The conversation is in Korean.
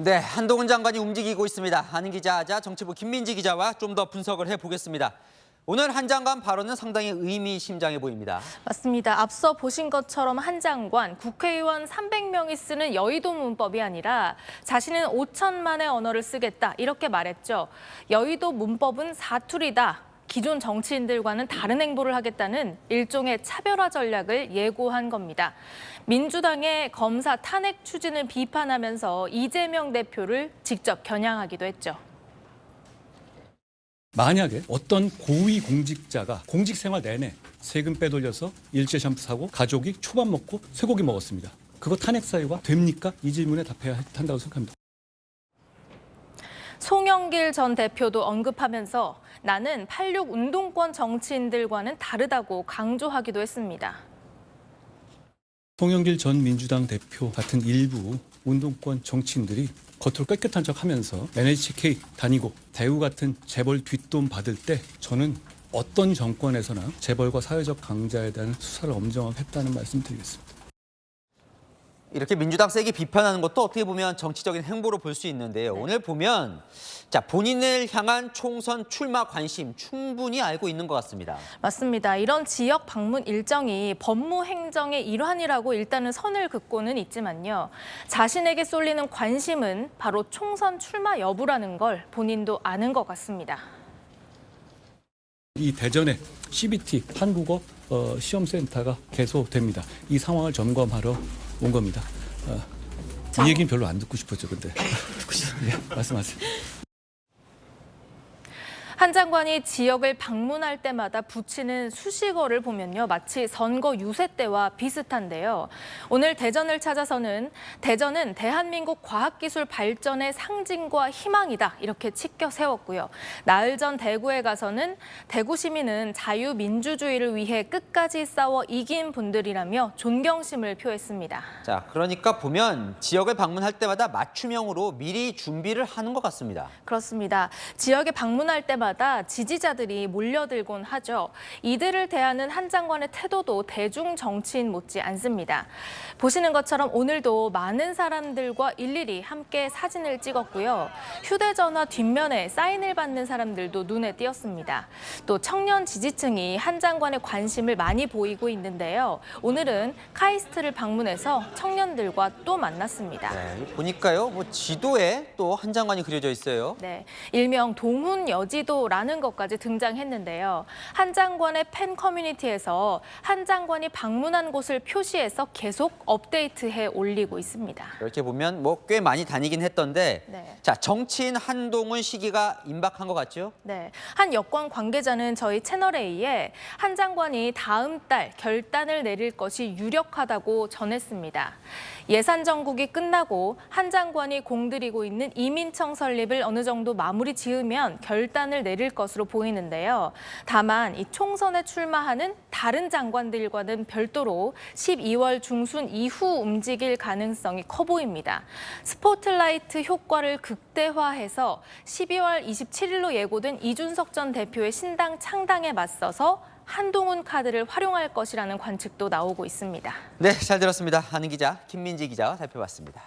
네, 한동훈 장관이 움직이고 있습니다. 아는 기자자 정치부 김민지 기자와 좀 더 분석을 해보겠습니다. 오늘 한 장관 발언은 상당히 의미심장해 보입니다. 맞습니다. 앞서 보신 것처럼 한 장관, 국회의원 300명이 쓰는 여의도 문법이 아니라 자신은 5천만의 언어를 쓰겠다 이렇게 말했죠. 여의도 문법은 사투리다. 기존 정치인들과는 다른 행보를 하겠다는 일종의 차별화 전략을 예고한 겁니다. 민주당의 검사 탄핵 추진을 비판하면서 이재명 대표를 직접 겨냥하기도 했죠. 만약에 어떤 고위 공직자가 공직 생활 내내 세금 빼돌려서 일제 샴푸 사고 가족이 초밥 먹고 쇠고기 먹었습니다. 그거 탄핵 사유가 됩니까? 이 질문에 답해야 한다고 생각합니다. 송영길 전 대표도 언급하면서 나는 86 운동권 정치인들과는 다르다고 강조하기도 했습니다. 송영길 전 민주당 대표 같은 일부 운동권 정치인들이 겉으로 깨끗한 척하면서 NHK 다니고 대우 같은 재벌 뒷돈 받을 때 저는 어떤 정권에서나 재벌과 사회적 강자에 대한 수사를 엄정하게 했다는 말씀 드리겠습니다. 이렇게 민주당 세게 비판하는 것도 어떻게 보면 정치적인 행보로 볼 수 있는데요. 오늘 보면 본인을 향한 총선 출마 관심 충분히 알고 있는 것 같습니다. 맞습니다. 이런 지역 방문 일정이 법무 행정의 일환이라고 일단은 선을 긋고는 있지만요. 자신에게 쏠리는 관심은 바로 총선 출마 여부라는 걸 본인도 아는 것 같습니다. 이 대전에 CBT 한국어 시험센터가 개소됩니다. 이 상황을 점검하러 온 겁니다. 이 얘기는 별로 안 듣고 싶었죠, 근데. 예, 말씀하세요. 한 장관이 지역을 방문할 때마다 붙이는 수식어를 보면요. 마치 선거 유세 때와 비슷한데요. 오늘 대전을 찾아서는 대전은 대한민국 과학기술 발전의 상징과 희망이다. 이렇게 치켜 세웠고요. 나흘 전 대구에 가서는 대구 시민은 자유민주주의를 위해 끝까지 싸워 이긴 분들이라며 존경심을 표했습니다. 자, 그러니까 보면 지역을 방문할 때마다 맞춤형으로 미리 준비를 하는 것 같습니다. 그렇습니다. 지역에 방문할 때마다 지지자들이 몰려들곤 하죠. 이들을 대하는 한 장관의 태도도 대중 정치인 못지 않습니다. 보시는 것처럼 오늘도 많은 사람들과 일일이 함께 사진을 찍었고요. 휴대전화 뒷면에 사인을 받는 사람들도 눈에 띄었습니다. 또 청년 지지층이 한 장관의 관심을 많이 보이고 있는데요. 오늘은 카이스트를 방문해서 청년들과 또 만났습니다. 네, 보니까요, 지도에 또 한 장관이 그려져 있어요. 네, 일명 동훈 여지도라는 것까지 등장했는데요. 한 장관의 팬 커뮤니티에서 한 장관이 방문한 곳을 표시해서 계속 업데이트해 올리고 있습니다. 이렇게 보면 꽤 많이 다니긴 했던데, 네. 자, 정치인 한동훈 시기가 임박한 것 같죠? 네, 한 여권 관계자는 저희 채널A에 한 장관이 다음 달 결단을 내릴 것이 유력하다고 전했습니다. 예산 정국이 끝나고 한 장관이 공들이고 있는 이민청 설립을 어느 정도 마무리 지으면 결단을 내릴 것으로 보이는데요. 다만 이 총선에 출마하는 다른 장관들과는 별도로 12월 중순 이후 움직일 가능성이 커 보입니다. 스포트라이트 효과를 극대화해서 12월 27일로 예고된 이준석 전 대표의 신당 창당에 맞서서 한동훈 카드를 활용할 것이라는 관측도 나오고 있습니다. 네, 잘 들었습니다. 아는 기자 김민지 기자와 살펴봤습니다.